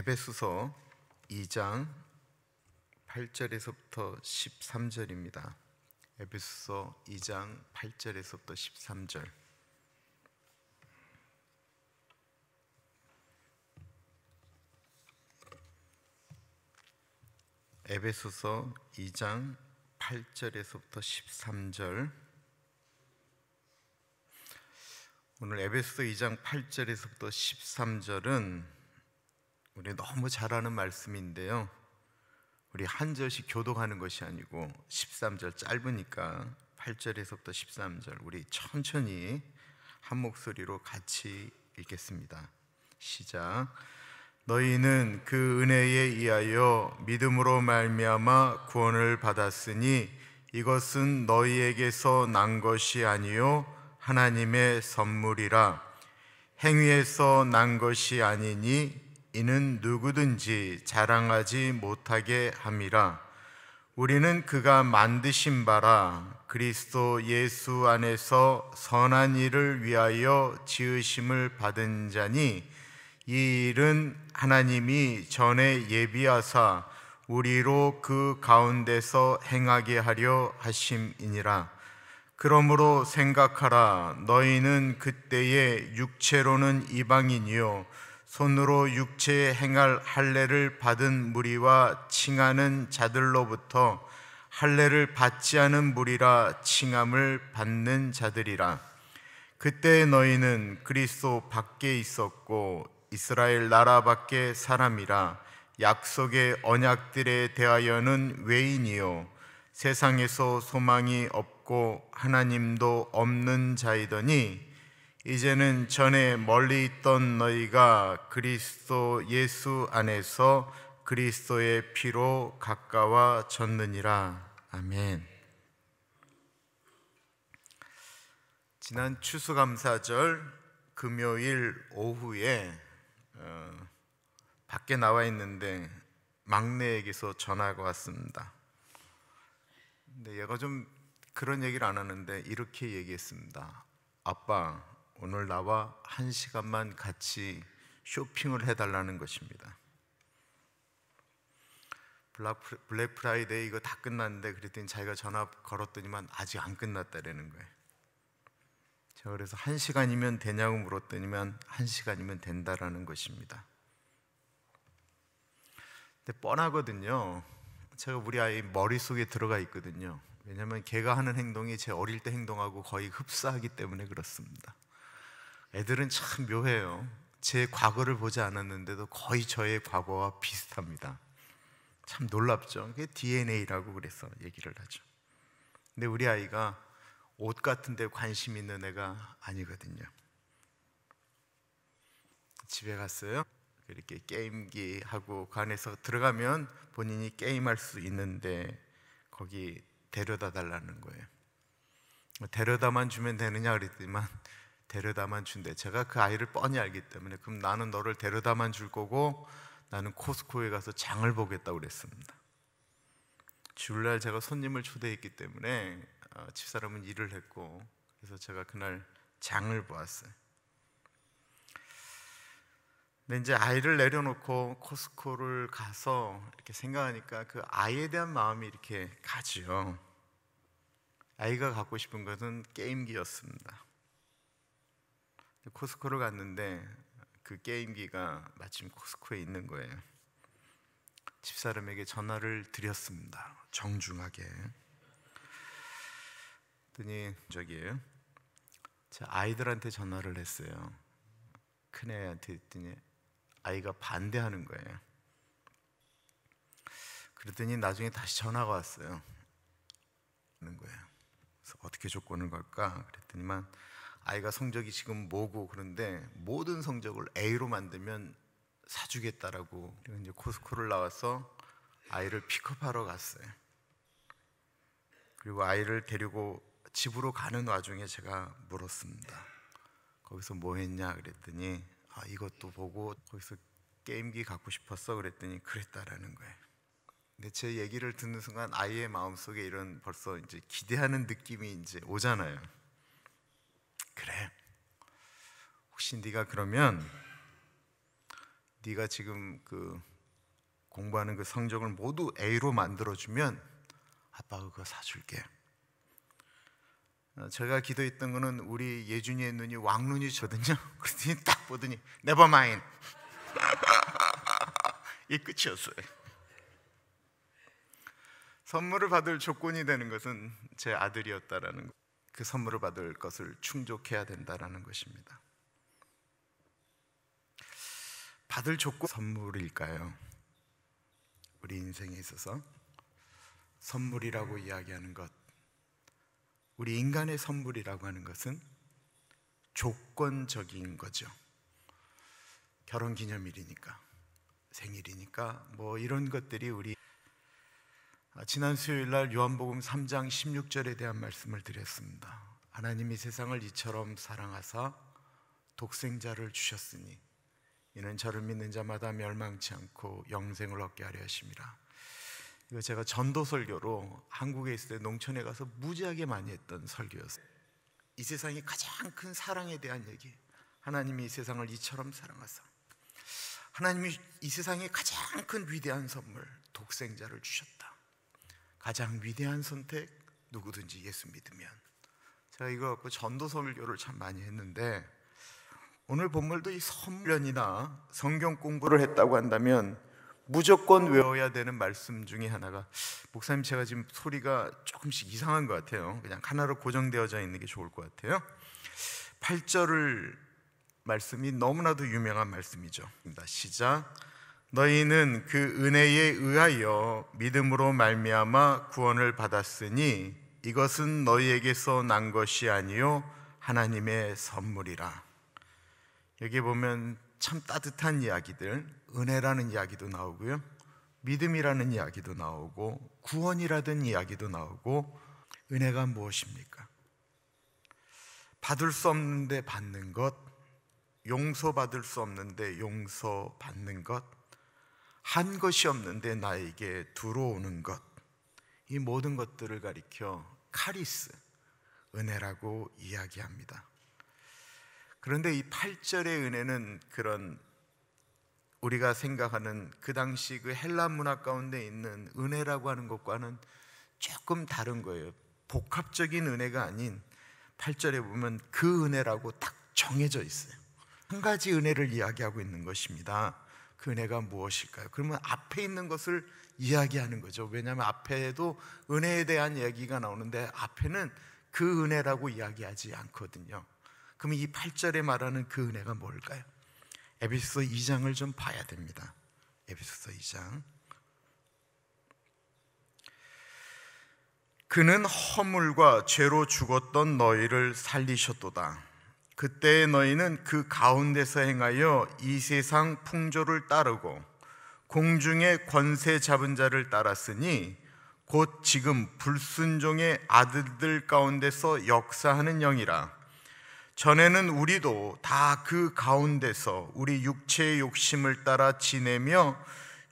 에베소서 2장 8절에서부터 13절입니다. 에베소서 2장 8절에서부터 13절. 에베소서 2장 8절에서부터 13절. 오늘 에베소서 2장 8절에서부터 13절은 우리 너무 잘 아는 말씀인데요, 우리 한 절씩 교독하는 것이 아니고 13절 짧으니까 8절에서부터 13절 우리 천천히 한 목소리로 같이 읽겠습니다. 시작. 너희는 그 은혜에 의하여 믿음으로 말미암아 구원을 받았으니 이것은 너희에게서 난 것이 아니요 하나님의 선물이라. 행위에서 난 것이 아니니 이는 누구든지 자랑하지 못하게 함이라. 우리는 그가 만드신 바라 그리스도 예수 안에서 선한 일을 위하여 지으심을 받은 자니, 이 일은 하나님이 전에 예비하사 우리로 그 가운데서 행하게 하려 하심이니라. 그러므로 생각하라. 너희는 그때에 육체로는 이방인이요 손으로 육체에 행할 할례를 받은 무리와 칭하는 자들로부터 할례를 받지 않은 무리라 칭함을 받는 자들이라. 그때 너희는 그리스도 밖에 있었고 이스라엘 나라 밖에 사람이라. 약속의 언약들에 대하여는 외인이요 세상에서 소망이 없고 하나님도 없는 자이더니, 이제는 전에 멀리 있던 너희가 그리스도 예수 안에서 그리스도의 피로 가까워졌느니라. 아멘. 지난 추수감사절 금요일 오후에 밖에 나와 있는데 막내에게서 전화가 왔습니다. 근데 얘가 좀 그런 얘기를 안 하는데 이렇게 얘기했습니다. 아빠, 오늘 나와 1시간만 같이 쇼핑을 해달라는 것입니다. 블랙 프라이데이 이거 다 끝났는데, 그랬더니 자기가 전화 걸었더니만 아직 안 끝났다라는 거예요. 제가 그래서 1시간이면 되냐고 물었더니만 1시간이면 된다라는 것입니다. 근데 뻔하거든요. 제가 우리 아이 머릿속에 들어가 있거든요. 왜냐하면 걔가 하는 행동이 제 어릴 때 행동하고 거의 흡사하기 때문에 그렇습니다. 애들은 참 묘해요. 제 과거를 보지 않았는데도 거의 저의 과거와 비슷합니다. 참 놀랍죠. 그게 DNA라고 그래서 얘기를 하죠. 근데 우리 아이가 옷 같은 데 관심 있는 애가 아니거든요. 집에 갔어요. 이렇게 게임기 하고 그 안에서 들어가면 본인이 게임할 수 있는데 거기 데려다 달라는 거예요. 데려다만 주면 되느냐 그랬더니만 데려다만 준대. 제가 그 아이를 뻔히 알기 때문에, 그럼 나는 너를 데려다만 줄 거고 나는 코스코에 가서 장을 보겠다고 그랬습니다. 주일날 제가 손님을 초대했기 때문에 집사람은 일을 했고, 그래서 제가 그날 장을 보았어요. 근데 이제 아이를 내려놓고 코스코를 가서 이렇게 생각하니까 그 아이에 대한 마음이 이렇게 가죠. 아이가 갖고 싶은 것은 게임기였습니다. 코스코를 갔는데 그 게임기가 마침 코스코에 있는 거예요. 집사람에게 전화를 드렸습니다. 정중하게. 그랬더니 제 아이들한테 전화를 했어요. 큰애한테 했더니 아이가 반대하는 거예요. 그랬더니 나중에 다시 전화가 왔어요. 그래서 어떻게 조건을 걸까? 그랬더니만 아이가 성적이 지금 뭐고 그런데 모든 성적을 A로 만들면 사주겠다라고. 그리고 이제 코스코를 나와서 아이를 픽업하러 갔어요. 그리고 아이를 데리고 집으로 가는 와중에 제가 물었습니다. 거기서 뭐 했냐 그랬더니 이것도 보고 거기서 게임기 갖고 싶었어 그랬더니 그랬다라는 거예요. 근데 제 얘기를 듣는 순간 아이의 마음속에 이런 벌써 이제 기대하는 느낌이 이제 오잖아요. 그래, 혹시 네가 그러면 네가 지금 그 공부하는 그 성적을 모두 A로 만들어주면 아빠가 그거 사줄게. 제가 기도했던 거는 우리 예준이의 눈이 왕눈이거든요. 그랬더니 딱 보더니 never mind. 이 끝이었어요. 선물을 받을 조건이 되는 것은 제 아들이었다라는 것, 그 선물을 받을 것을 충족해야 된다라는 것입니다. 받을 조건 선물일까요? 우리 인생에 있어서 선물이라고 이야기하는 것, 우리 인간의 선물이라고 하는 것은 조건적인 거죠. 결혼기념일이니까, 생일이니까 뭐 이런 것들이 우리 지난 수요일날 요한복음 3장 16절에 대한 말씀을 드렸습니다. 하나님이 세상을 이처럼 사랑하사 독생자를 주셨으니 이는 저를 믿는 자마다 멸망치 않고 영생을 얻게 하려 하심이라. 이거 제가 전도 설교로 한국에 있을 때 농촌에 가서 무지하게 많이 했던 설교였어요. 이 세상이 가장 큰 사랑에 대한 얘기. 하나님이 이 세상을 이처럼 사랑하사, 하나님이 이 세상에 가장 큰 위대한 선물 독생자를 주셨다. 가장 위대한 선택, 누구든지 예수 믿으면. 제가 이거 갖고 전도 설교를 참 많이 했는데, 오늘 본문도 이 선련이나 성경 공부를 했다고 한다면 무조건 외워야 되는 말씀 중에 하나가, 목사님 제가 지금 소리가 조금씩 이상한 것 같아요. 그냥 하나로 고정되어져 있는 게 좋을 것 같아요. 8절 말씀이 너무나도 유명한 말씀이죠. 시작. 너희는 그 은혜에 의하여 믿음으로 말미암아 구원을 받았으니 이것은 너희에게서 난 것이 아니요 하나님의 선물이라. 여기 보면 참 따뜻한 이야기들, 은혜라는 이야기도 나오고요, 믿음이라는 이야기도 나오고, 구원이라는 이야기도 나오고. 은혜가 무엇입니까? 받을 수 없는데 받는 것, 용서받을 수 없는데 용서받는 것, 한 것이 없는데 나에게 들어오는 것, 이 모든 것들을 가리켜 카리스, 은혜라고 이야기합니다. 그런데 이 8절의 은혜는 그런 우리가 생각하는 그 당시 그 헬라 문화 가운데 있는 은혜라고 하는 것과는 조금 다른 거예요. 복합적인 은혜가 아닌, 8절에 보면 그 은혜라고 딱 정해져 있어요. 한 가지 은혜를 이야기하고 있는 것입니다. 그 은혜가 무엇일까요? 그러면 앞에 있는 것을 이야기하는 거죠. 왜냐하면 앞에도 은혜에 대한 얘기가 나오는데 앞에는 그 은혜라고 이야기하지 않거든요. 그럼 이 8절에 말하는 그 은혜가 뭘까요? 에베소서 2장을 좀 봐야 됩니다. 에베소서 2장. 그는 허물과 죄로 죽었던 너희를 살리셨도다. 그때 너희는 그 가운데서 행하여 이 세상 풍조를 따르고 공중의 권세 잡은 자를 따랐으니 곧 지금 불순종의 아들들 가운데서 역사하는 영이라. 전에는 우리도 다 그 가운데서 우리 육체의 욕심을 따라 지내며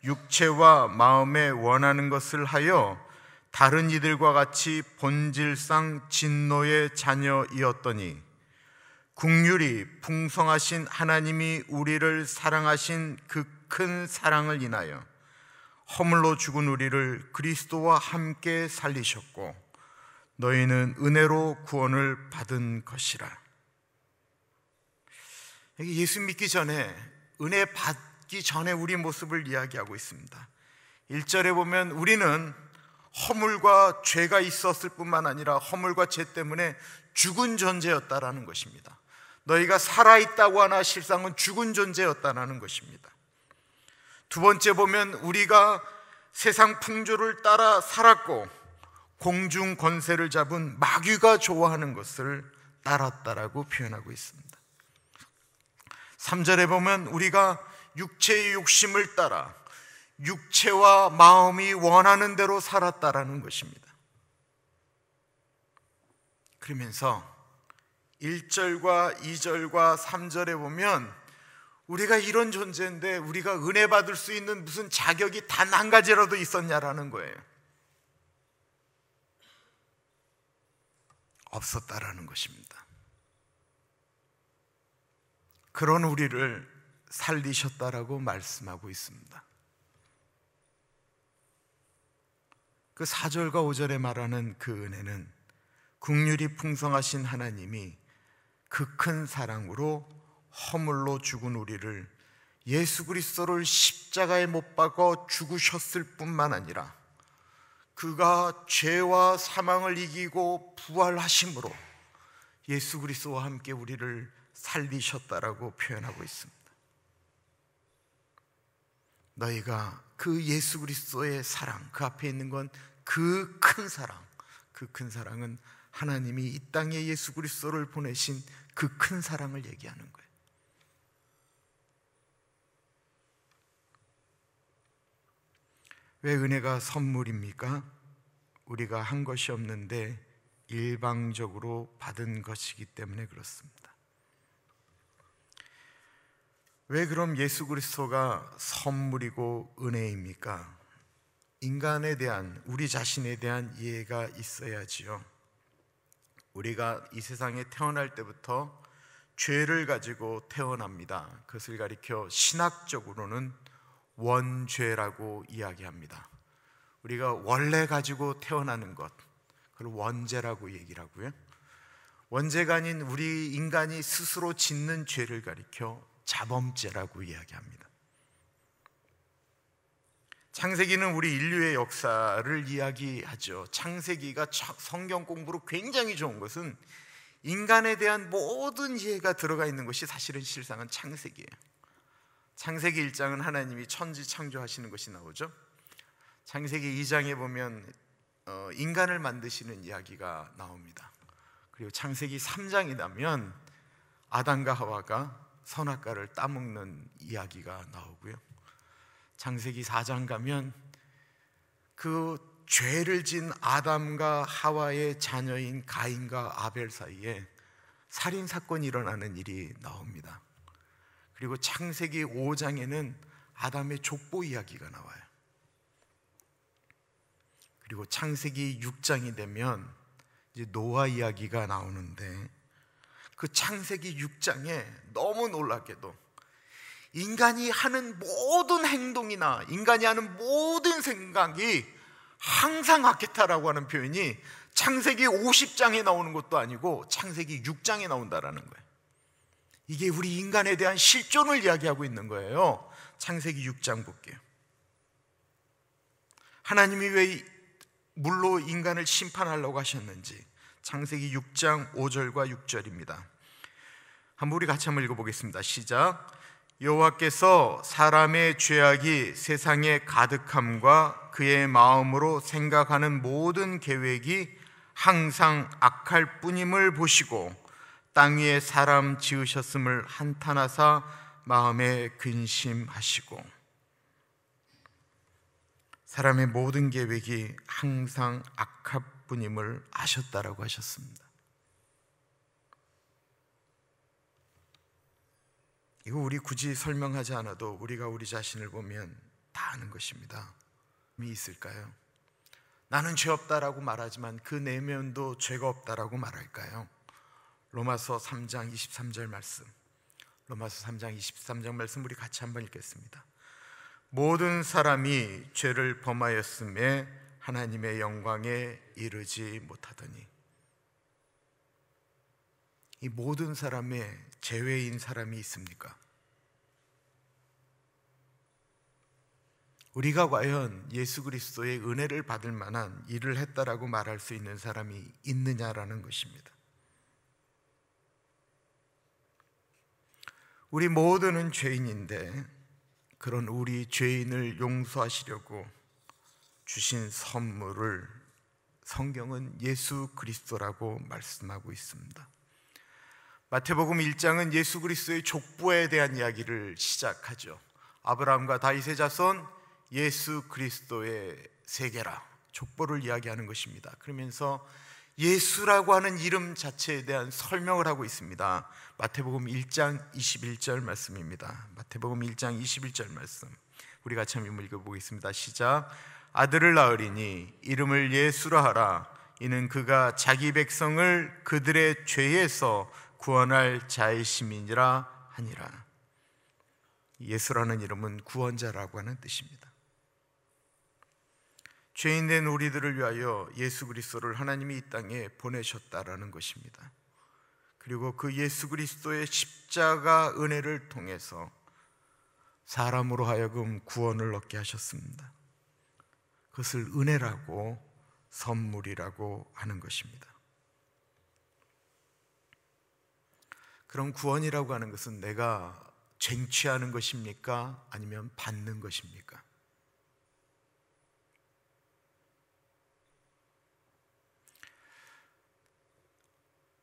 육체와 마음에 원하는 것을 하여 다른 이들과 같이 본질상 진노의 자녀이었더니 긍휼이 풍성하신 하나님이 우리를 사랑하신 그 큰 사랑을 인하여 허물로 죽은 우리를 그리스도와 함께 살리셨고 너희는 은혜로 구원을 받은 것이라. 여기 예수 믿기 전에, 은혜 받기 전에 우리 모습을 이야기하고 있습니다. 1절에 보면 우리는 허물과 죄가 있었을 뿐만 아니라 허물과 죄 때문에 죽은 존재였다라는 것입니다. 너희가 살아있다고 하나 실상은 죽은 존재였다라는 것입니다. 두 번째 보면 우리가 세상 풍조를 따라 살았고 공중 권세를 잡은 마귀가 좋아하는 것을 따랐다라고 표현하고 있습니다. 3절에 보면 우리가 육체의 욕심을 따라 육체와 마음이 원하는 대로 살았다라는 것입니다. 그러면서 1절과 2절과 3절에 보면 우리가 이런 존재인데 우리가 은혜 받을 수 있는 무슨 자격이 단 한 가지라도 있었냐라는 거예요. 없었다라는 것입니다. 그런 우리를 살리셨다라고 말씀하고 있습니다. 그 4절과 5절에 말하는 그 은혜는 긍휼이 풍성하신 하나님이 그 큰 사랑으로 허물로 죽은 우리를 예수 그리스도를 십자가에 못 박아 죽으셨을 뿐만 아니라 그가 죄와 사망을 이기고 부활하심으로 예수 그리스도와 함께 우리를 살리셨다라고 표현하고 있습니다. 너희가 그 예수 그리스도의 사랑, 그 앞에 있는 건 그 큰 사랑, 그 큰 사랑은 하나님이 이 땅에 예수 그리스도를 보내신 그 큰 사랑을 얘기하는 거예요. 왜 은혜가 선물입니까? 우리가 한 것이 없는데 일방적으로 받은 것이기 때문에 그렇습니다. 왜 그럼 예수 그리스도가 선물이고 은혜입니까? 인간에 대한, 우리 자신에 대한 이해가 있어야지요. 우리가 이 세상에 태어날 때부터 죄를 가지고 태어납니다. 그것을 가리켜 신학적으로는 원죄라고 이야기합니다. 우리가 원래 가지고 태어나는 것, 그걸 원죄라고 얘기를 하고요. 원죄가 아닌 우리 인간이 스스로 짓는 죄를 가리켜 자범죄라고 이야기합니다. 창세기는 우리 인류의 역사를 이야기하죠. 창세기가 성경 공부로 굉장히 좋은 것은 인간에 대한 모든 이해가 들어가 있는 것이 사실은 실상은 창세기예요. 창세기 1장은 하나님이 천지 창조하시는 것이 나오죠. 창세기 2장에 보면 인간을 만드시는 이야기가 나옵니다. 그리고 창세기 3장이 나면 아담과 하와가 선악과를 따먹는 이야기가 나오고요. 창세기 4장 가면 그 죄를 진 아담과 하와의 자녀인 가인과 아벨 사이에 살인사건이 일어나는 일이 나옵니다. 그리고 창세기 5장에는 아담의 족보 이야기가 나와요. 그리고 창세기 6장이 되면 이제 노아 이야기가 나오는데 그 창세기 6장에 너무 놀랍게도 인간이 하는 모든 행동이나 인간이 하는 모든 생각이 항상 악했다라고 하는 표현이 창세기 50장에 나오는 것도 아니고 창세기 6장에 나온다라는 거예요. 이게 우리 인간에 대한 실존을 이야기하고 있는 거예요. 창세기 6장 볼게요. 하나님이 왜 물로 인간을 심판하려고 하셨는지 창세기 6장 5절과 6절입니다. 한번 우리 같이 한번 읽어보겠습니다. 시작. 여호와께서 사람의 죄악이 세상에 가득함과 그의 마음으로 생각하는 모든 계획이 항상 악할 뿐임을 보시고 땅 위에 사람 지으셨음을 한탄하사 마음에 근심하시고, 사람의 모든 계획이 항상 악할 뿐임을 아셨다라고 하셨습니다. 이거 우리 굳이 설명하지 않아도 우리가 우리 자신을 보면 다 아는 것입니다. 이 있을까요? 나는 죄 없다라고 말하지만 그 내면도 죄가 없다라고 말할까요? 로마서 3장 23절 말씀, 로마서 3장 23절 말씀 우리 같이 한번 읽겠습니다. 모든 사람이 죄를 범하였음에 하나님의 영광에 이르지 못하더니. 이 모든 사람의 제외인 사람이 있습니까? 우리가 과연 예수 그리스도의 은혜를 받을 만한 일을 했다라고 말할 수 있는 사람이 있느냐라는 것입니다. 우리 모두는 죄인인데 그런 우리 죄인을 용서하시려고 주신 선물을 성경은 예수 그리스도라고 말씀하고 있습니다. 마태복음 1장은 예수 그리스도의 족보에 대한 이야기를 시작하죠. 아브라함과 다윗의 자손 예수 그리스도의 세계라, 족보를 이야기하는 것입니다. 그러면서 예수라고 하는 이름 자체에 대한 설명을 하고 있습니다. 마태복음 1장 21절 말씀입니다. 마태복음 1장 21절 말씀 우리 같이 한번 읽어보겠습니다. 시작. 아들을 낳으리니 이름을 예수라 하라. 이는 그가 자기 백성을 그들의 죄에서 구원할 자의 심이니라 하니라. 예수라는 이름은 구원자라고 하는 뜻입니다. 죄인된 우리들을 위하여 예수 그리스도를 하나님이 이 땅에 보내셨다라는 것입니다. 그리고 그 예수 그리스도의 십자가 은혜를 통해서 사람으로 하여금 구원을 얻게 하셨습니다. 그것을 은혜라고, 선물이라고 하는 것입니다. 그럼 구원이라고 하는 것은 내가 쟁취하는 것입니까? 아니면 받는 것입니까?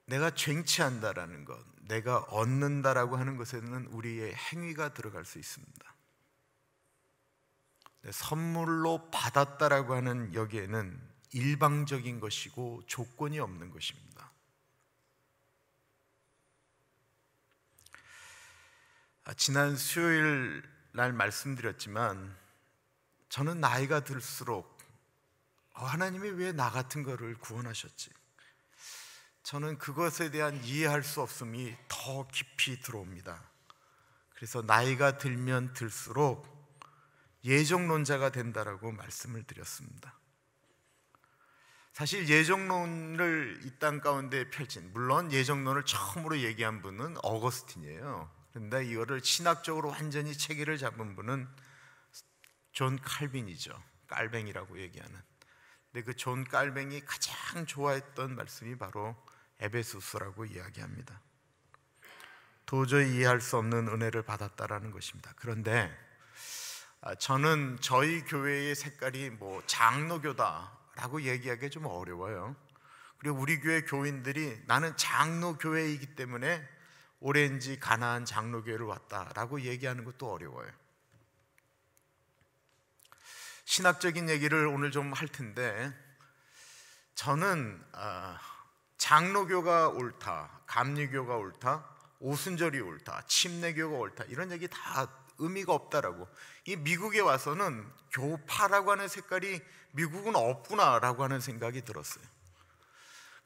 내가 쟁취한다라는 것, 내가 얻는다라고 하는 것에는 우리의 행위가 들어갈 수 있습니다. 선물로 받았다라고 하는 여기에는 일방적인 것이고 조건이 없는 것입니다. 지난 수요일 날 말씀드렸지만 저는 나이가 들수록 하나님이 왜 나 같은 거를 구원하셨지? 저는 그것에 대한 이해할 수 없음이 더 깊이 들어옵니다. 그래서 나이가 들면 들수록 예정론자가 된다라고 말씀을 드렸습니다. 사실 예정론을 이 땅 가운데 펼친, 물론 예정론을 처음으로 얘기한 분은 어거스틴이에요. 그런데 이거를 신학적으로 완전히 체계를 잡은 분은 존 칼빈이죠. 깔뱅이라고 얘기하는. 근데 그 존 깔뱅이 가장 좋아했던 말씀이 바로 에베소서라고 이야기합니다. 도저히 이해할 수 없는 은혜를 받았다라는 것입니다. 그런데 저는 저희 교회의 색깔이 장로교다라고 얘기하기 좀 어려워요. 그리고 우리 교회 교인들이 나는 장로교회이기 때문에 오렌지 가나안 장로교회를 왔다라고 얘기하는 것도 어려워요. 신학적인 얘기를 오늘 좀 할 텐데, 저는 장로교가 옳다, 감리교가 옳다, 오순절이 옳다, 침례교가 옳다, 이런 얘기 다 의미가 없다라고. 이 미국에 와서는 교파라고 하는 색깔이 미국은 없구나라고 하는 생각이 들었어요.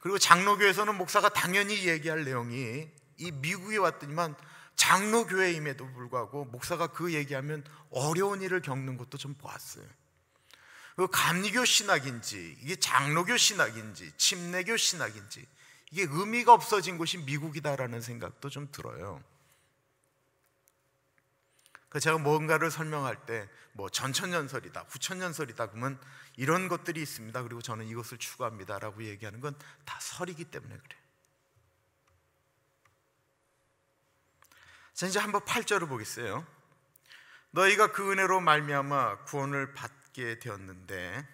그리고 장로교에서는 목사가 당연히 얘기할 내용이 이 미국에 왔더니만 장로교회임에도 불구하고 목사가 그 얘기하면 어려운 일을 겪는 것도 좀 보았어요. 그 감리교 신학인지 이게 장로교 신학인지 침례교 신학인지 이게 의미가 없어진 곳이 미국이다라는 생각도 좀 들어요. 제가 뭔가를 설명할 때 전천년설이다, 후천년설이다 그러면 이런 것들이 있습니다. 그리고 저는 이것을 추구합니다라고 얘기하는 건 다 설이기 때문에 그래요. 자, 이제 한번 8절을 보겠어요. 너희가 그 은혜로 말미암아 구원을 받게 되었는데,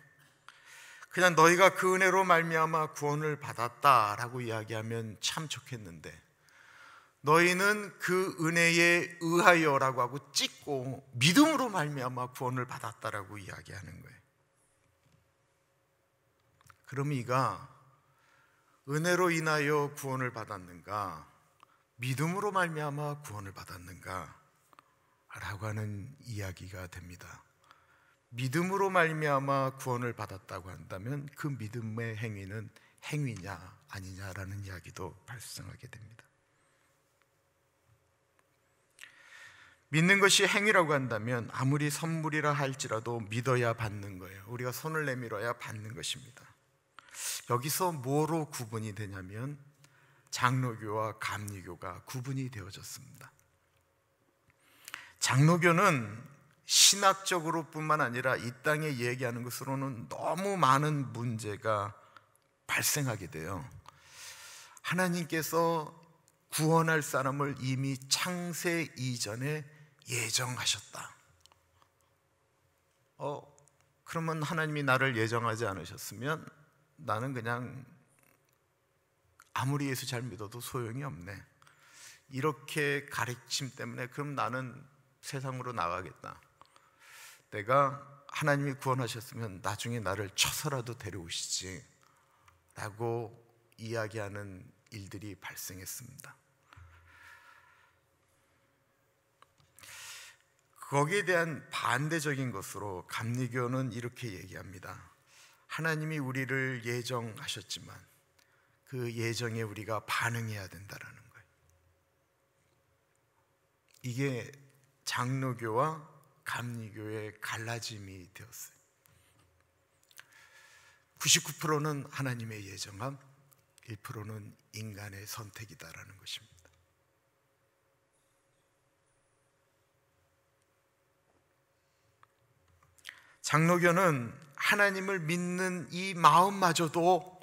그냥 너희가 그 은혜로 말미암아 구원을 받았다라고 이야기하면 참 좋겠는데, 너희는 그 은혜에 의하여라고 하고 찍고 믿음으로 말미암아 구원을 받았다라고 이야기하는 거예요. 그럼 이가 은혜로 인하여 구원을 받았는가, 믿음으로 말미암아 구원을 받았는가 라고 하는 이야기가 됩니다. 믿음으로 말미암아 구원을 받았다고 한다면 그 믿음의 행위는 행위냐 아니냐라는 이야기도 발생하게 됩니다. 믿는 것이 행위라고 한다면 아무리 선물이라 할지라도 믿어야 받는 거예요. 우리가 손을 내밀어야 받는 것입니다. 여기서 뭐로 구분이 되냐면 장로교와 감리교가 구분이 되어졌습니다. 장로교는 신학적으로 뿐만 아니라 이 땅에 얘기하는 것으로는 너무 많은 문제가 발생하게 돼요. 하나님께서 구원할 사람을 이미 창세 이전에 예정하셨다. 그러면 하나님이 나를 예정하지 않으셨으면 나는 그냥 아무리 예수 잘 믿어도 소용이 없네. 이렇게 가르침 때문에 그럼 나는 세상으로 나가겠다. 내가 하나님이 구원하셨으면 나중에 나를 쳐서라도 데려오시지 라고 이야기하는 일들이 발생했습니다. 거기에 대한 반대적인 것으로 감리교는 이렇게 얘기합니다. 하나님이 우리를 예정하셨지만 그 예정에 우리가 반응해야 된다라는 거예요. 이게 장로교와 감리교의 갈라짐이 되었어요. 99%는 하나님의 예정함, 1%는 인간의 선택이다라는 것입니다. 장로교는 하나님을 믿는 이 마음마저도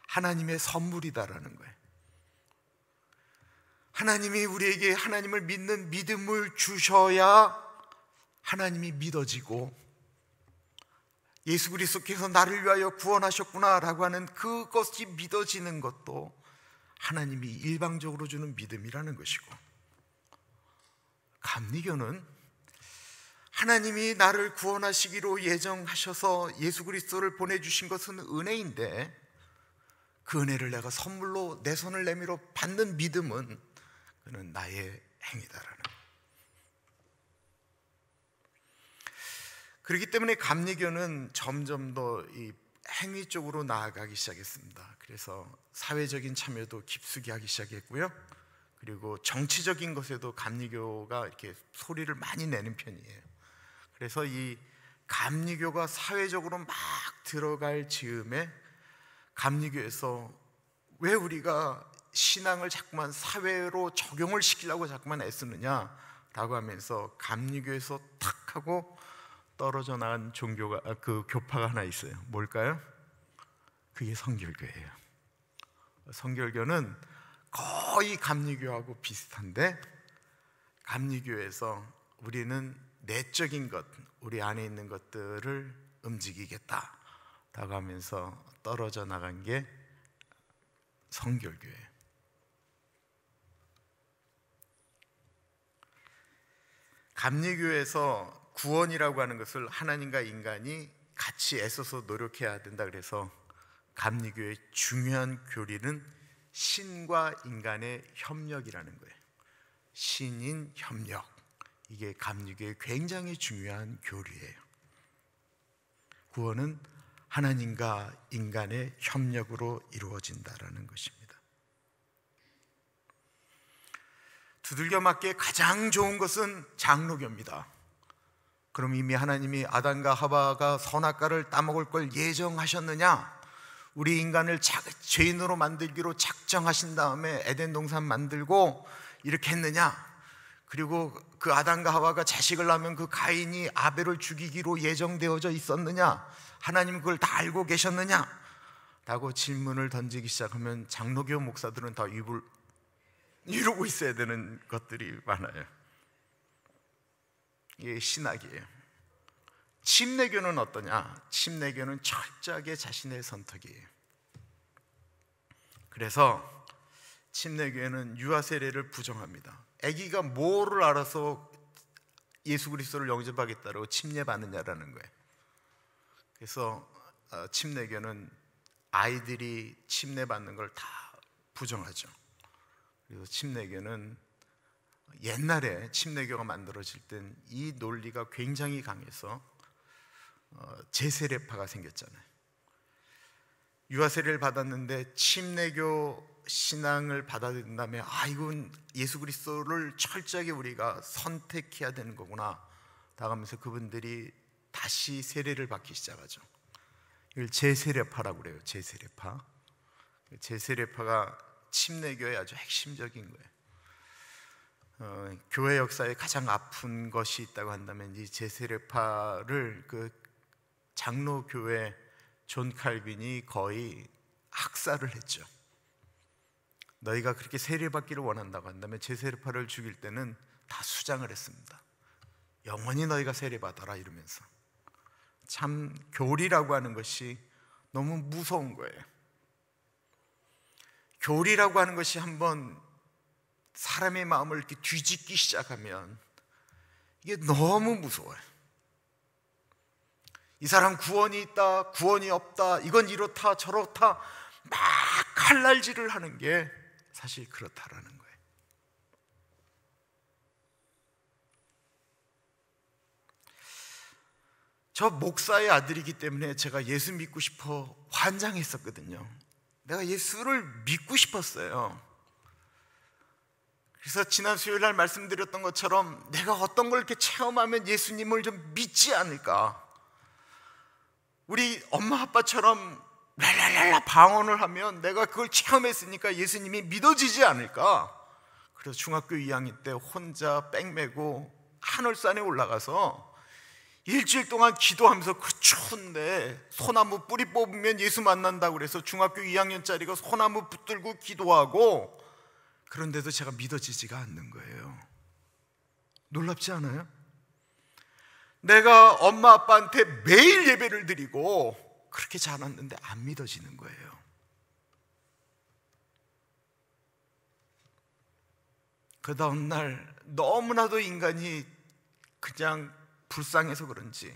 하나님의 선물이다라는 거예요. 하나님이 우리에게 하나님을 믿는 믿음을 주셔야 하나님이 믿어지고, 예수 그리스도께서 나를 위하여 구원하셨구나라고 하는 그것이 믿어지는 것도 하나님이 일방적으로 주는 믿음이라는 것이고, 감리교는 하나님이 나를 구원하시기로 예정하셔서 예수 그리스도를 보내주신 것은 은혜인데, 그 은혜를 내가 선물로 내 손을 내밀어 받는 믿음은 그는 나의 행위다라는 거예요. 그렇기 때문에 감리교는 점점 더 이 행위 쪽으로 나아가기 시작했습니다. 그래서 사회적인 참여도 깊숙이 하기 시작했고요, 그리고 정치적인 것에도 감리교가 이렇게 소리를 많이 내는 편이에요. 그래서 이 감리교가 사회적으로 막 들어갈 즈음에 감리교에서 왜 우리가 신앙을 자꾸만 사회로 적용을 시키려고 자꾸만 애쓰느냐라고 하면서 감리교에서 탁 하고 떨어져 나간 종교가, 그 교파가 하나 있어요. 뭘까요? 그게 성결교예요. 성결교는 거의 감리교하고 비슷한데, 감리교에서 우리는 내적인 것, 우리 안에 있는 것들을 움직이겠다라고 하면서 떨어져 나간 게 성결교예요. 감리교에서 구원이라고 하는 것을 하나님과 인간이 같이 애써서 노력해야 된다. 그래서 감리교의 중요한 교리는 신과 인간의 협력이라는 거예요. 신인 협력, 이게 감리교의 굉장히 중요한 교리예요. 구원은 하나님과 인간의 협력으로 이루어진다라는 것입니다. 두들겨 맞기에 가장 좋은 것은 장로교입니다. 그럼 이미 하나님이 아담과 하와가 선악과를 따먹을 걸 예정하셨느냐? 우리 인간을 죄인으로 만들기로 작정하신 다음에 에덴 동산 만들고 이렇게 했느냐? 그리고 그 아담과 하와가 자식을 낳으면 그 가인이 아벨을 죽이기로 예정되어져 있었느냐? 하나님 그걸 다 알고 계셨느냐? 라고 질문을 던지기 시작하면 장로교 목사들은 다 입을 이러고 있어야 되는 것들이 많아요. 이게 신학이에요. 침례교는 어떠냐? 침례교는 철저하게 자신의 선택이에요. 그래서 침례교회는 유아 세례를 부정합니다. 아기가 뭐를 알아서 예수 그리스도를 영접하겠다고 침례받느냐라는 거예요. 그래서 침례교는 아이들이 침례받는 걸 다 부정하죠. 그래서 침례교는 옛날에 침례교가 만들어질 땐 이 논리가 굉장히 강해서 제세례파가 생겼잖아요. 유아세례를 받았는데 침례교 신앙을 받아들인 다음에 이건 예수 그리스도를 철저하게 우리가 선택해야 되는 거구나 나가면서 그분들이 다시 세례를 받기 시작하죠. 이걸 제세례파라고 그래요. 제세례파. 제세례파가 침례교의 아주 핵심적인 거예요. 교회 역사에 가장 아픈 것이 있다고 한다면 이 제세례파를 그 장로교회 존 칼빈이 거의 학살을 했죠. 너희가 그렇게 세례받기를 원한다고 한다면 제세례파를 죽일 때는 다 수장을 했습니다. 영원히 너희가 세례받아라 이러면서. 참 교리라고 하는 것이 너무 무서운 거예요. 교리라고 하는 것이 한번 사람의 마음을 이렇게 뒤집기 시작하면 이게 너무 무서워요. 이 사람 구원이 있다, 구원이 없다, 이건 이렇다 저렇다 막 칼날질을 하는 게 사실 그렇다라는 거예요. 저 목사의 아들이기 때문에 제가 예수 믿고 싶어 환장했었거든요. 내가 예수를 믿고 싶었어요. 그래서 지난 수요일 날 말씀드렸던 것처럼 내가 어떤 걸 이렇게 체험하면 예수님을 좀 믿지 않을까, 우리 엄마 아빠처럼 랄랄랄라 방언을 하면 내가 그걸 체험했으니까 예수님이 믿어지지 않을까. 그래서 중학교 2학년 때 혼자 백 메고 하늘산에 올라가서 일주일 동안 기도하면서 그 추운데 소나무 뿌리 뽑으면 예수 만난다고 그래서 중학교 2학년짜리가 소나무 붙들고 기도하고, 그런데도 제가 믿어지지가 않는 거예요. 놀랍지 않아요? 내가 엄마 아빠한테 매일 예배를 드리고 그렇게 자랐는데 안 믿어지는 거예요. 그 다음날 너무나도 인간이 그냥 불쌍해서 그런지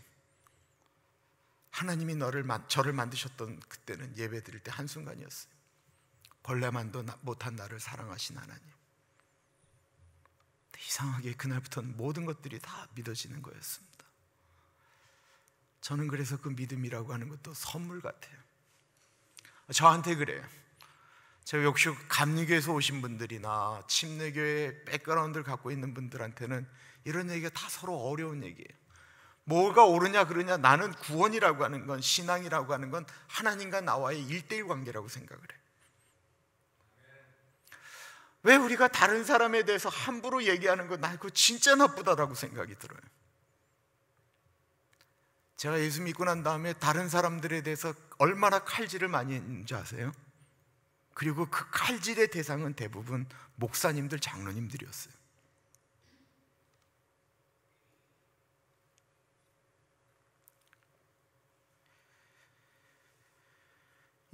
하나님이 저를 만드셨던 그때는 예배 드릴 때 한순간이었어요. 벌레만도 못한 나를 사랑하신 하나님. 이상하게 그날부터는 모든 것들이 다 믿어지는 거였습니다. 저는 그래서 그 믿음이라고 하는 것도 선물 같아요. 저한테 그래요. 제가 역시 감리교에서 오신 분들이나 침례교회 백그라운드를 갖고 있는 분들한테는 이런 얘기가 다 서로 어려운 얘기예요. 뭐가 옳으냐 그러냐, 나는 구원이라고 하는 건, 신앙이라고 하는 건 하나님과 나와의 1:1 관계라고 생각을 해요. 왜 우리가 다른 사람에 대해서 함부로 얘기하는 거, 나 그거 진짜 나쁘다라고 생각이 들어요. 제가 예수 믿고 난 다음에 다른 사람들에 대해서 얼마나 칼질을 많이 했는지 아세요? 그리고 그 칼질의 대상은 대부분 목사님들, 장로님들이었어요.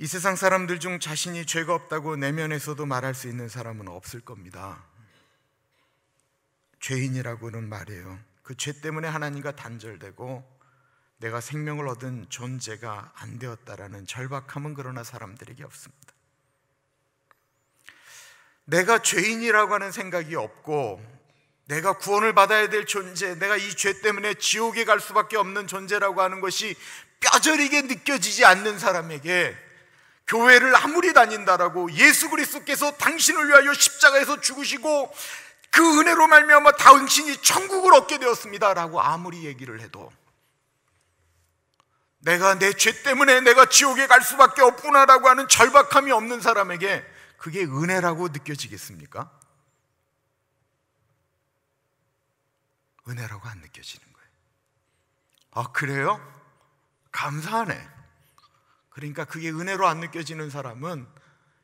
이 세상 사람들 중 자신이 죄가 없다고 내면에서도 말할 수 있는 사람은 없을 겁니다. 죄인이라고는 말해요. 그 죄 때문에 하나님과 단절되고 내가 생명을 얻은 존재가 안 되었다라는 절박함은 그러나 사람들에게 없습니다. 내가 죄인이라고 하는 생각이 없고 내가 구원을 받아야 될 존재, 내가 이 죄 때문에 지옥에 갈 수밖에 없는 존재라고 하는 것이 뼈저리게 느껴지지 않는 사람에게 교회를 아무리 다닌다라고 예수 그리스도께서 당신을 위하여 십자가에서 죽으시고 그 은혜로 말미암아 당신이 천국을 얻게 되었습니다라고 아무리 얘기를 해도 내가 내 죄 때문에 내가 지옥에 갈 수밖에 없구나라고 하는 절박함이 없는 사람에게 그게 은혜라고 느껴지겠습니까? 은혜라고 안 느껴지는 거예요. 아, 그래요? 감사하네. 그러니까 그게 은혜로 안 느껴지는 사람은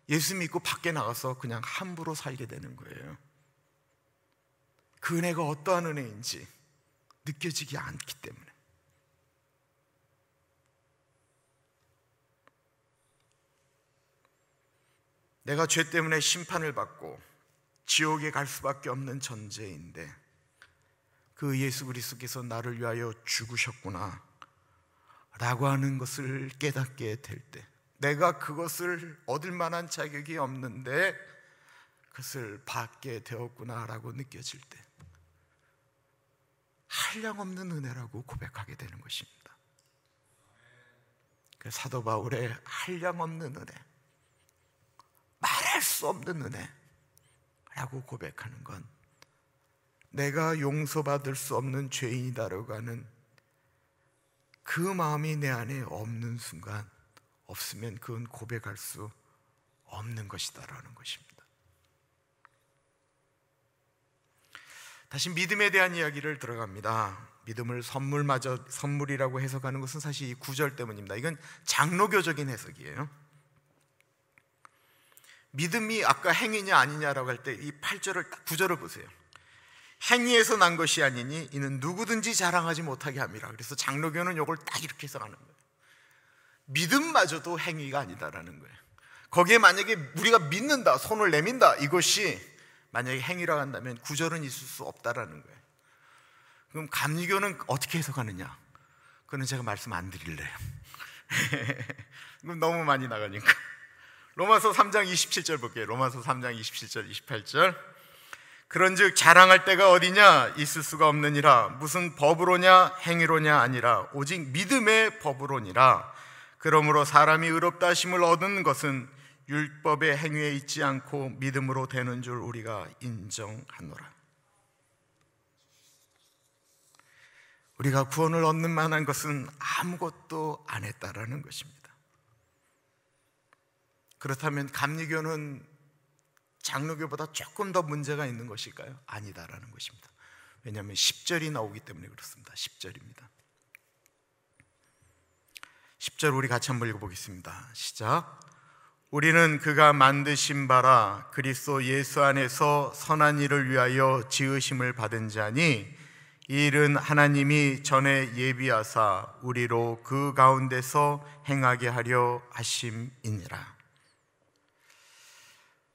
예수 믿고 밖에 나가서 그냥 함부로 살게 되는 거예요. 그 은혜가 어떠한 은혜인지 느껴지지 않기 때문에. 내가 죄 때문에 심판을 받고 지옥에 갈 수밖에 없는 존재인데 그 예수 그리스도께서 나를 위하여 죽으셨구나 라고 하는 것을 깨닫게 될 때, 내가 그것을 얻을 만한 자격이 없는데 그것을 받게 되었구나 라고 느껴질 때 한량없는 은혜라고 고백하게 되는 것입니다. 그 사도 바울의 한량없는 은혜, 말할 수 없는 은혜라고 고백하는 건 내가 용서받을 수 없는 죄인이다라고 하는 그 마음이 내 안에 없는 순간, 없으면 그건 고백할 수 없는 것이다라는 것입니다. 다시 믿음에 대한 이야기를 들어갑니다. 믿음을 선물이라고 해석하는 것은 사실 이 구절 때문입니다. 이건 장로교적인 해석이에요. 믿음이 아까 행위냐 아니냐라고 할 때 이 8절을, 9절을 보세요. 행위에서 난 것이 아니니 이는 누구든지 자랑하지 못하게 함이라. 그래서 장로교는 이걸 딱 이렇게 해석하는 거예요. 믿음마저도 행위가 아니다라는 거예요. 거기에 만약에 우리가 믿는다, 손을 내민다, 이것이 만약에 행위라고 한다면 구절은 있을 수 없다라는 거예요. 그럼 감리교는 어떻게 해석하느냐? 그건 제가 말씀 안 드릴래요. 그럼 너무 많이 나가니까. 로마서 3장 27절 볼게요. 로마서 3장 27절 28절. 그런즉 자랑할 때가 어디냐? 있을 수가 없느니라. 무슨 법으로냐 행위로냐 아니라 오직 믿음의 법으로니라. 그러므로 사람이 의롭다 하심을 얻은 것은 율법의 행위에 있지 않고 믿음으로 되는 줄 우리가 인정하노라. 우리가 구원을 얻는 만한 것은 아무것도 안 했다라는 것입니다. 그렇다면 감리교는 장로교보다 조금 더 문제가 있는 것일까요? 아니다라는 것입니다. 왜냐하면 10절이 나오기 때문에 그렇습니다. 10절입니다. 10절 우리 같이 한번 읽어보겠습니다. 시작. 우리는 그가 만드신 바라 그리스도 예수 안에서 선한 일을 위하여 지으심을 받은 자니 이 일은 하나님이 전에 예비하사 우리로 그 가운데서 행하게 하려 하심이니라.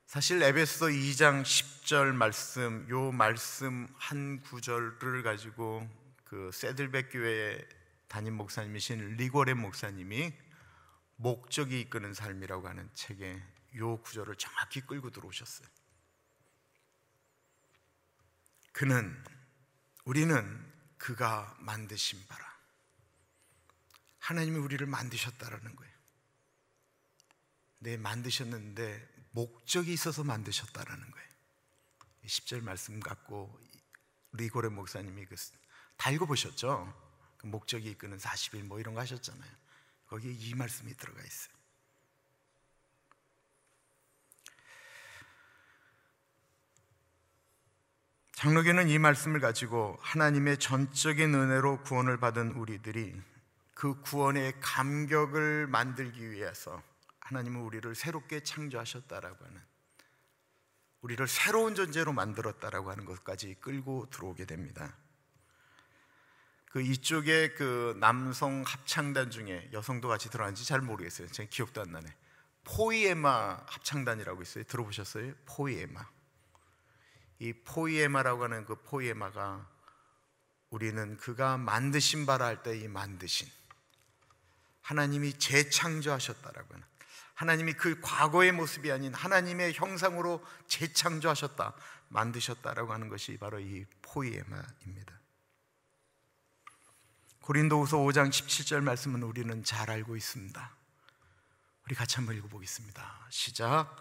사실 에베소 2장 10절 말씀, 요 말씀 한 구절을 가지고 그 세들백 교회 담임 목사님이신 리고레 목사님이 목적이 이끄는 삶이라고 하는 책에 요 구절을 정확히 끌고 들어오셨어요. 우리는 그가 만드신 바라. 하나님이 우리를 만드셨다라는 거예요. 네, 만드셨는데 목적이 있어서 만드셨다라는 거예요. 10절 말씀 갖고 리고레 목사님이 다 읽어보셨죠? 그 목적이 이끄는 40일 뭐 이런 거 하셨잖아요. 거기에 이 말씀이 들어가 있어요. 장로교는 이 말씀을 가지고 하나님의 전적인 은혜로 구원을 받은 우리들이 그 구원의 감격을 만들기 위해서 하나님은 우리를 새롭게 창조하셨다라고 하는, 우리를 새로운 존재로 만들었다라고 하는 것까지 끌고 들어오게 됩니다. 그 이쪽에 그 남성 합창단 중에 여성도 같이 들어가는지 잘 모르겠어요. 제 기억도 안 나네. 포이에마 합창단이라고 있어요. 들어보셨어요? 포이에마. 이 포이에마라고 하는 그 포이에마가 우리는 그가 만드신 바라 할 때 이 만드신, 하나님이 재창조하셨다라고 하는, 하나님이 그 과거의 모습이 아닌 하나님의 형상으로 재창조하셨다, 만드셨다라고 하는 것이 바로 이 포이에마입니다. 고린도후서 5장 17절 말씀은 우리는 잘 알고 있습니다. 우리 같이 한번 읽어보겠습니다. 시작.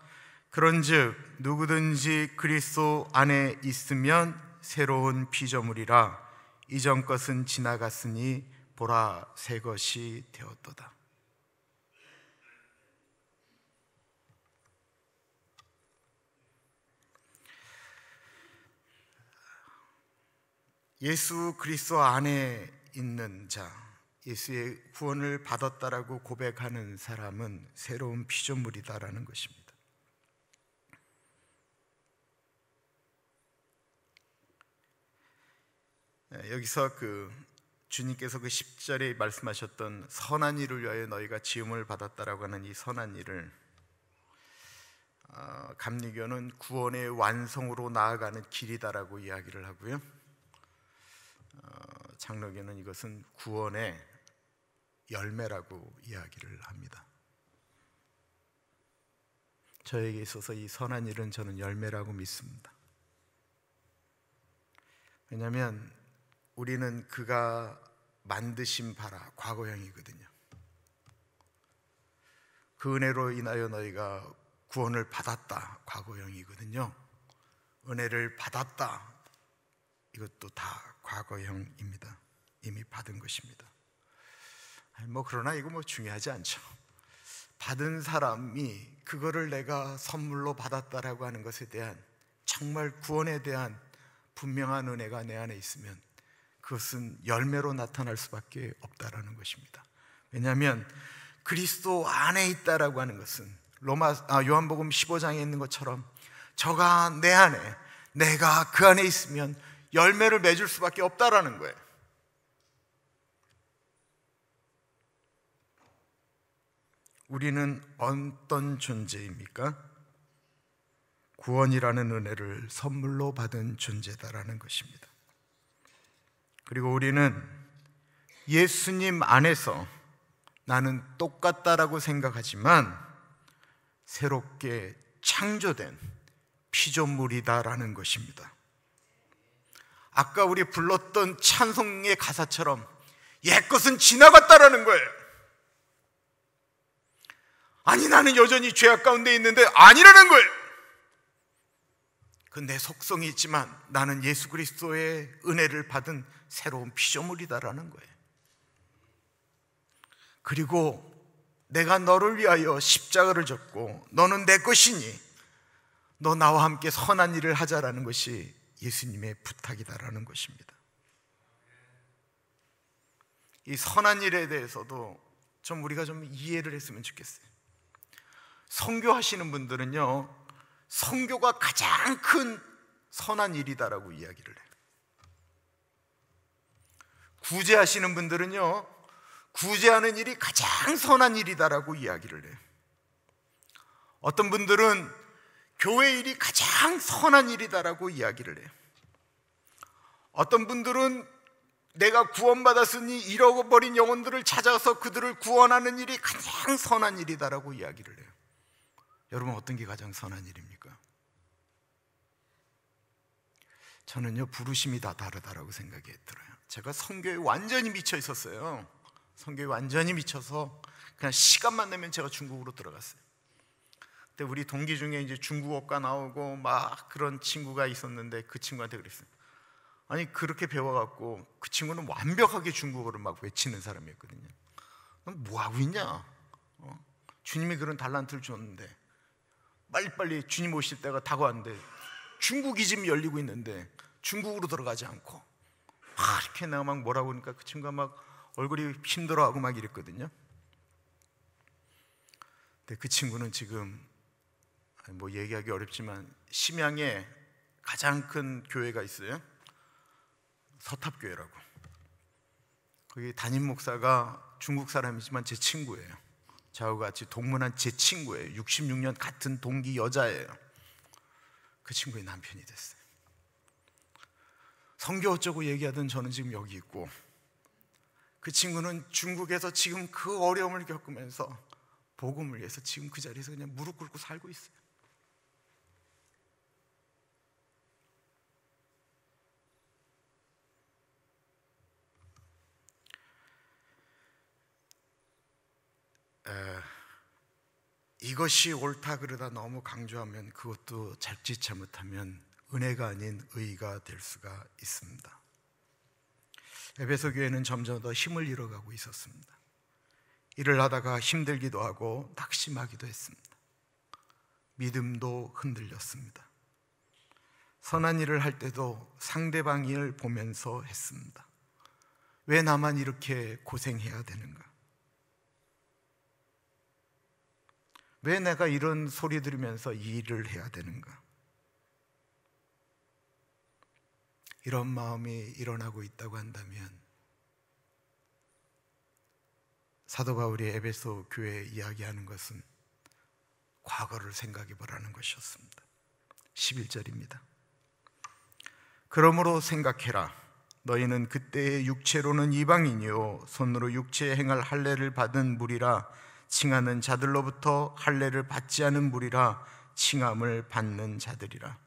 그런즉 누구든지 그리스도 안에 있으면 새로운 피조물이라 이전 것은 지나갔으니 보라 새 것이 되었도다. 예수 그리스도 안에 있는 자, 예수의 구원을 받았다라고 고백하는 사람은 새로운 피조물이다라는 것입니다. 여기서 주님께서 10절에 말씀하셨던 선한 일을 위하여 너희가 지음을 받았다라고 하는 이 선한 일을 감리교는 구원의 완성으로 나아가는 길이다라고 이야기를 하고요, 장로교는 이것은 구원의 열매라고 이야기를 합니다. 저에게 있어서 이 선한 일은 저는 열매라고 믿습니다. 왜냐하면 우리는 그가 만드신 바라 과거형이거든요. 그 은혜로 인하여 너희가 구원을 받았다 과거형이거든요. 은혜를 받았다, 이것도 다 과거형입니다. 이미 받은 것입니다. 그러나 이거 중요하지 않죠. 받은 사람이 그거를 내가 선물로 받았다라고 하는 것에 대한, 정말 구원에 대한 분명한 은혜가 내 안에 있으면 그것은 열매로 나타날 수밖에 없다라는 것입니다. 왜냐하면 그리스도 안에 있다라고 하는 것은 요한복음 15장에 있는 것처럼 저가 내 안에, 내가 그 안에 있으면 열매를 맺을 수밖에 없다라는 거예요. 우리는 어떤 존재입니까? 구원이라는 은혜를 선물로 받은 존재다라는 것입니다. 그리고 우리는 예수님 안에서 나는 똑같다라고 생각하지만 새롭게 창조된 피조물이다라는 것입니다. 아까 우리 불렀던 찬송의 가사처럼 옛것은 지나갔다라는 거예요. 아니 나는 여전히 죄악 가운데 있는데 아니라는 거예요. 그 내 속성이 있지만 나는 예수 그리스도의 은혜를 받은 새로운 피조물이다라는 거예요. 그리고 내가 너를 위하여 십자가를 졌고 너는 내 것이니 너 나와 함께 선한 일을 하자라는 것이 예수님의 부탁이다라는 것입니다. 이 선한 일에 대해서도 좀 우리가 좀 이해를 했으면 좋겠어요. 선교하시는 분들은요, 선교가 가장 큰 선한 일이다라고 이야기를 해요. 구제하시는 분들은요, 구제하는 일이 가장 선한 일이다라고 이야기를 해요. 어떤 분들은 교회 일이 가장 선한 일이다라고 이야기를 해요. 어떤 분들은 내가 구원받았으니 잃어버린 영혼들을 찾아서 그들을 구원하는 일이 가장 선한 일이다라고 이야기를 해요. 여러분, 어떤 게 가장 선한 일입니까? 저는요, 부르심이 다 다르다라고 생각이 들어요. 제가 선교에 완전히 미쳐 있었어요. 선교에 완전히 미쳐서 그냥 시간만 내면 제가 중국으로 들어갔어요. 근데 우리 동기 중에 이제 중국어과 나오고 막 그런 친구가 있었는데 그 친구한테 그랬어요. 아니 그렇게 배워갖고 그 친구는 완벽하게 중국어를 막 외치는 사람이었거든요. 넌 뭐하고 있냐? 주님이 그런 달란트를 줬는데 빨리빨리 주님 오실 때가 다가왔는데 중국 이즘이 열리고 있는데 중국으로 들어가지 않고 막 이렇게 내가 막 뭐라고 하니까 그 친구가 막 얼굴이 힘들어하고 막 이랬거든요. 근데 그 친구는 지금 뭐 얘기하기 어렵지만 심양에 가장 큰 교회가 있어요. 서탑교회라고. 거기 담임 목사가 중국 사람이지만 제 친구예요. 저하고 같이 동문한 제 친구예요. 66년 같은 동기 여자예요. 그 친구의 남편이 됐어요. 선교 어쩌고 얘기하던 저는 지금 여기 있고, 그 친구는 중국에서 지금 그 어려움을 겪으면서 복음을 위해서 지금 그 자리에서 그냥 무릎 꿇고 살고 있어요. 이것이 옳다 그러다 너무 강조하면 그것도 자칫 잘못하면 은혜가 아닌 의가 될 수가 있습니다. 에베소 교회는 점점 더 힘을 잃어가고 있었습니다. 일을 하다가 힘들기도 하고 낙심하기도 했습니다. 믿음도 흔들렸습니다. 선한 일을 할 때도 상대방 일 보면서 했습니다. 왜 나만 이렇게 고생해야 되는가? 왜 내가 이런 소리 들으면서 이 일을 해야 되는가? 이런 마음이 일어나고 있다고 한다면 사도 바울이 에베소 교회에 이야기하는 것은 과거를 생각해 보라는 것이었습니다. 11절입니다. 그러므로 생각해라. 너희는 그때의 육체로는 이방인이요 손으로 육체에 행할 할례를 받은 무리라 칭하는 자들로부터 할례를 받지 않은 무리라 칭함을 받는 자들이라.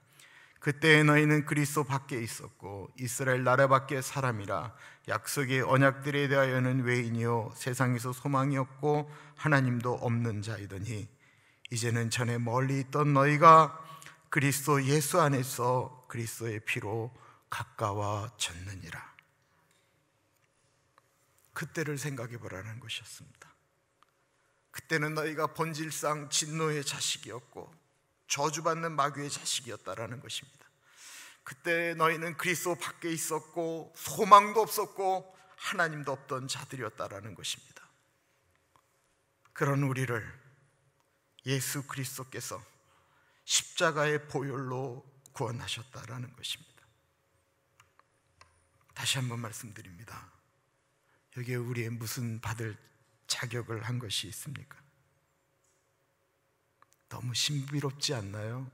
그때에 너희는 그리스도 밖에 있었고 이스라엘 나라 밖에 사람이라 약속의 언약들에 대하여는 외인이요 세상에서 소망이 없고 하나님도 없는 자이더니 이제는 전에 멀리 있던 너희가 그리스도 예수 안에서 그리스도의 피로 가까워졌느니라. 그때를 생각해 보라는 것이었습니다. 그때는 너희가 본질상 진노의 자식이었고 저주받는 마귀의 자식이었다라는 것입니다. 그때 너희는 그리스도 밖에 있었고 소망도 없었고 하나님도 없던 자들이었다라는 것입니다. 그런 우리를 예수 그리스도께서 십자가의 보혈로 구원하셨다라는 것입니다. 다시 한번 말씀드립니다. 여기에 우리의 무슨 받을 자격을 한 것이 있습니까? 너무 신비롭지 않나요?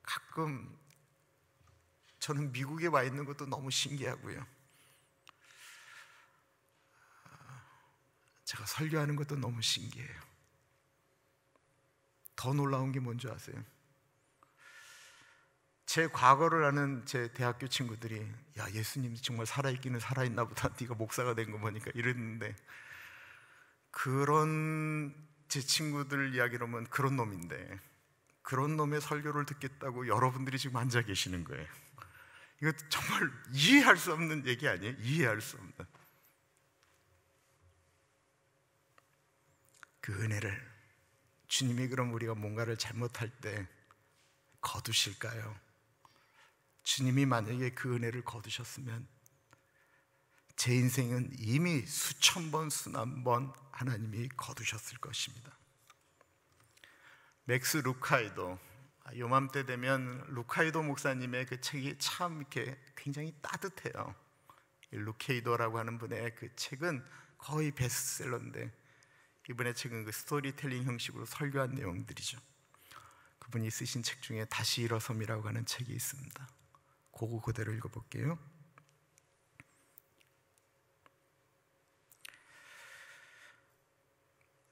가끔 저는 미국에 와 있는 것도 너무 신기하고요. 제가 설교하는 것도 너무 신기해요. 더 놀라운 게 뭔지 아세요? 제 과거를 아는 제 대학교 친구들이 야 예수님이 정말 살아있기는 살아있나 보다 네가 목사가 된 거 보니까 이랬는데 그런 제 친구들 이야기로는 그런 놈인데, 그런 놈의 설교를 듣겠다고 여러분들이 지금 앉아 계시는 거예요. 이거 정말 이해할 수 없는 얘기 아니에요? 이해할 수 없는 그 은혜를 주님이 그럼 우리가 뭔가를 잘못할 때 거두실까요? 주님이 만약에 그 은혜를 거두셨으면 제 인생은 이미 수천 번 수만 번 하나님이 거두셨을 것입니다. 맥스 루카이도, 요맘때 되면 루카이도 목사님의 그 책이 참 이렇게 굉장히 따뜻해요. 루케이도라고 하는 분의 그 책은 거의 베스트셀러인데, 이번에 책은 그 스토리텔링 형식으로 설교한 내용들이죠. 그분이 쓰신 책 중에 다시 일어섬이라고 하는 책이 있습니다. 그거 그대로 읽어볼게요.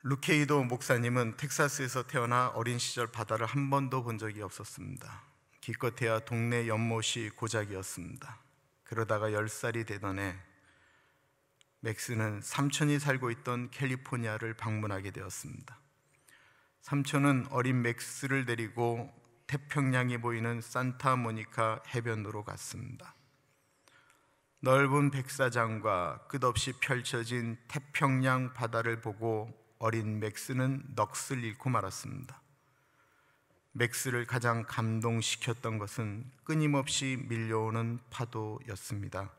루케이도 목사님은 텍사스에서 태어나 어린 시절 바다를 한 번도 본 적이 없었습니다. 기껏해야 동네 연못이 고작이었습니다. 그러다가 10살이 되던 해 맥스는 삼촌이 살고 있던 캘리포니아를 방문하게 되었습니다. 삼촌은 어린 맥스를 데리고 태평양이 보이는 산타모니카 해변으로 갔습니다. 넓은 백사장과 끝없이 펼쳐진 태평양 바다를 보고 어린 맥스는 넋을 잃고 말았습니다. 맥스를 가장 감동시켰던 것은 끊임없이 밀려오는 파도였습니다.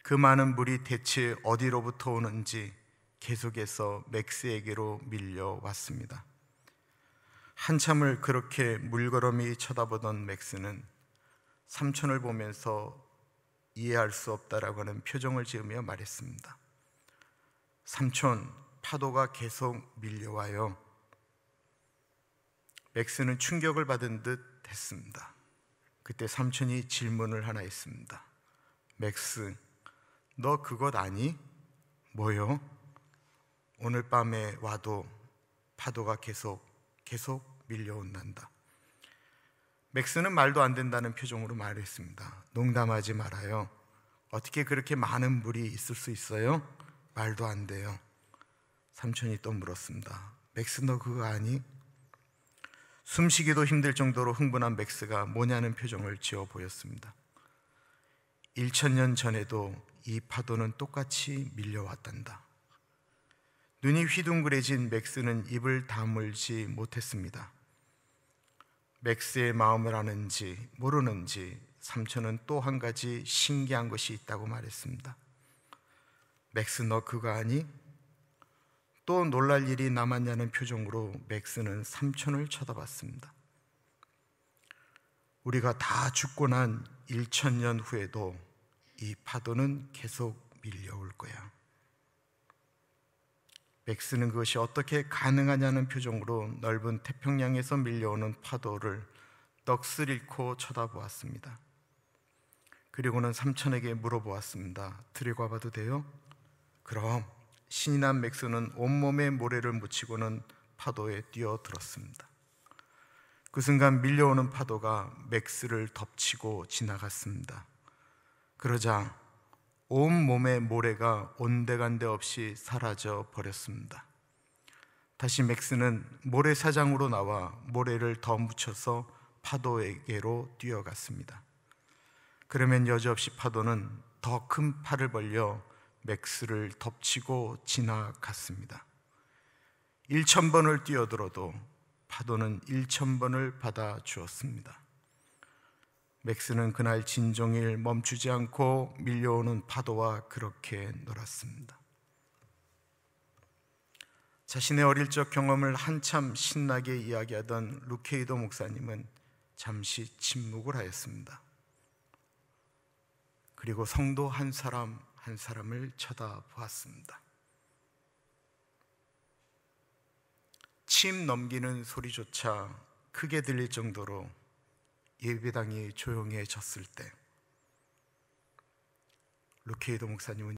그 많은 물이 대체 어디로부터 오는지 계속해서 맥스에게로 밀려왔습니다. 한참을 그렇게 물끄러미 쳐다보던 맥스는 삼촌을 보면서 이해할 수 없다라고 하는 표정을 지으며 말했습니다. 삼촌, 파도가 계속 밀려와요. 맥스는 충격을 받은 듯 했습니다. 그때 삼촌이 질문을 하나 했습니다. 맥스, 너 그것 아니? 뭐요? 오늘 밤에 와도 파도가 계속 밀려온단다. 맥스는 말도 안 된다는 표정으로 말했습니다. 농담하지 말아요. 어떻게 그렇게 많은 물이 있을 수 있어요? 말도 안 돼요. 삼촌이 또 물었습니다. 맥스, 너 그거 아니? 숨쉬기도 힘들 정도로 흥분한 맥스가 뭐냐는 표정을 지어 보였습니다. 1000년 전에도 이 파도는 똑같이 밀려왔단다. 눈이 휘둥그레진 맥스는 입을 다물지 못했습니다. 맥스의 마음을 아는지 모르는지 삼촌은 또 한 가지 신기한 것이 있다고 말했습니다. 맥스, 너 그거 아니? 또 놀랄 일이 남았냐는 표정으로 맥스는 삼촌을 쳐다봤습니다. 우리가 다 죽고 난 1000년 후에도 이 파도는 계속 밀려올 거야. 맥스는 그것이 어떻게 가능하냐는 표정으로 넓은 태평양에서 밀려오는 파도를 넋을 잃고 쳐다보았습니다. 그리고는 삼촌에게 물어보았습니다. 들어가 봐도 돼요? 그럼. 신이 난 맥스는 온몸에 모래를 묻히고는 파도에 뛰어들었습니다. 그 순간 밀려오는 파도가 맥스를 덮치고 지나갔습니다. 그러자 온몸의 모래가 온데간데 없이 사라져 버렸습니다. 다시 맥스는 모래사장으로 나와 모래를 더 묻혀서 파도에게로 뛰어갔습니다. 그러면 여지없이 파도는 더 큰 팔을 벌려 맥스를 덮치고 지나갔습니다. 1000번을 뛰어들어도 파도는 1000번을 받아 주었습니다. 맥스는 그날 진종일 멈추지 않고 밀려오는 파도와 그렇게 놀았습니다. 자신의 어릴 적 경험을 한참 신나게 이야기하던 루케이도 목사님은 잠시 침묵을 하였습니다. 그리고 성도 한 사람 한 사람을 쳐다보았습니다. 침 넘기는 소리조차 크게 들릴 정도로 예배당이 조용해졌을 때 루케이도 목사님은